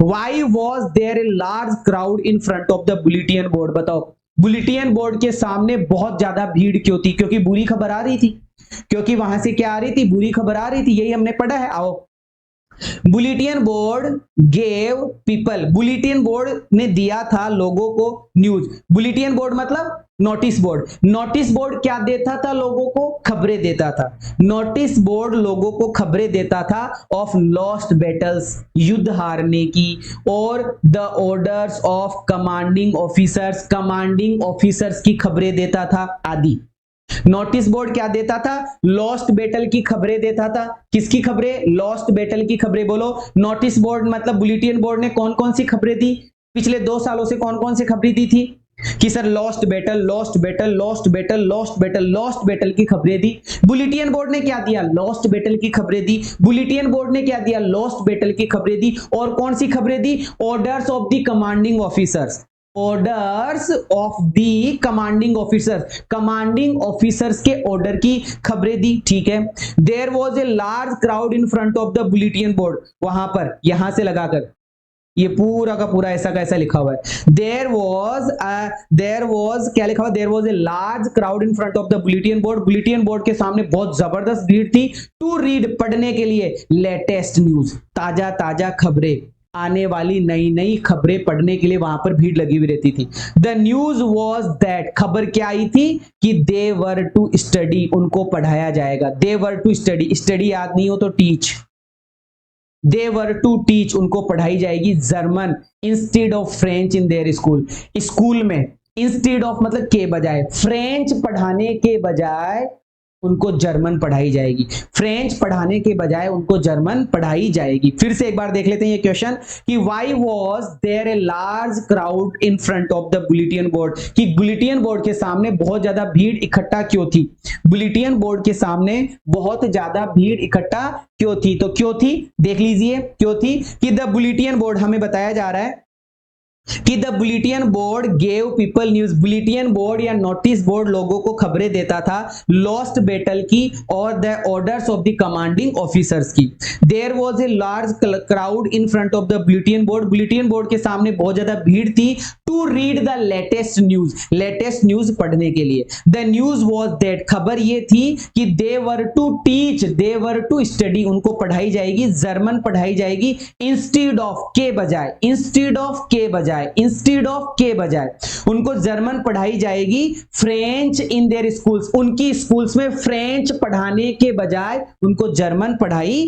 Y was there a large crowd in front of the bulletin board. बताओ bulletin board के सामने बहुत ज्यादा भीड़ क्यों थी? क्योंकि बुरी खबर आ रही थी, क्योंकि वहां से क्या आ रही थी? बुरी खबर आ रही थी। यही हमने पढ़ा है। आओ, bulletin board gave people, bulletin board ने दिया था लोगों को न्यूज। बुलेटिन बोर्ड मतलब नोटिस बोर्ड। नोटिस बोर्ड क्या देता था? लोगों को खबरें देता था। नोटिस बोर्ड लोगों को खबरें देता था ऑफ लॉस्ट बैटल्स, युद्ध हारने की, और the orders of commanding officers, commanding officers की खबरें देता था आदि। नोटिस बोर्ड क्या देता था? लॉस्ट बैटल की खबरें देता था। किसकी खबरें? लॉस्ट बैटल की खबरें। बोलो, नोटिस बोर्ड मतलब बुलेटिन बोर्ड ने कौन कौन सी खबरें दी? पिछले 2 सालों से कौन कौन सी खबरें दी थी कि sir lost battle, lost battle, lost battle, lost battle, lost battle की खबरें दी। बुलेटिन बोर्ड ने क्या दिया? लॉस्ट बैटल की खबरें दी। बुलेटिन बोर्ड ने क्या दिया? लॉस्ट बैटल की खबरें दी। और कौन सी खबरें दी? Orders of the commanding officers, orders of the commanding officers, commanding officers के ऑर्डर की खबरें दी। ठीक है। There was a large crowd in front of the bulletin board, वहां पर यहां से लगाकर ये पूरा का पूरा ऐसा का ऐसा लिखा हुआ है। देयर वॉज क्या लिखा हुआ? There was a large crowd in front of the bulletin board, bulletin board के सामने बहुत जबरदस्त भीड़ थी। टू रीड, पढ़ने के लिए, लेटेस्ट न्यूज, ताजा ताजा खबरें, आने वाली नई नई खबरें पढ़ने के लिए वहां पर भीड़ लगी हुई रहती थी। द न्यूज वॉज दैट, खबर क्या आई थी? कि दे वर टू स्टडी, उनको पढ़ाया जाएगा। They were to study, study याद नहीं हो तो teach. They were to teach, उनको पढ़ाई जाएगी German instead of French in their school. School में इंस्टेड ऑफ मतलब के बजाय, फ्रेंच पढ़ाने के बजाय उनको जर्मन पढ़ाई जाएगी। फ्रेंच पढ़ाने के बजाय उनको जर्मन पढ़ाई जाएगी। फिर से एक बार देख लेते हैं ये क्वेश्चन कि why was there a large crowd in front of the bulletin board, कि बुलेटिन बोर्ड के सामने बहुत ज्यादा भीड़ इकट्ठा क्यों थी? बुलेटिन बोर्ड के सामने बहुत ज्यादा भीड़ इकट्ठा क्यों थी? तो क्यों थी देख लीजिए, क्यों थी कि द बुलेटिन बोर्ड, हमें बताया जा रहा है कि the bulletin board gave people news, bulletin board या नोटिस बोर्ड लोगों को खबरें देता था लॉस्ट बैटल की और the orders of the commanding officers की। There was a large crowd in front of the bulletin board, bulletin board के सामने बहुत ज्यादा भीड़ थी। To read the latest news, latest news पढ़ने के लिए। द न्यूज वाज दैट, खबर ये थी कि they were to teach, they were to study, उनको पढ़ाई जाएगी, जर्मन पढ़ाई जाएगी, इंस्टेड ऑफ के बजाय, इंस्टेड ऑफ के बजाय, इंस्टेड ऑफ के बजाय उनको जर्मन पढ़ाई जाएगी। फ्रेंच इन देयर स्कूल्स, उनकी स्कूल्स में फ्रेंच पढ़ाने के बजाय उनको जर्मन पढ़ाई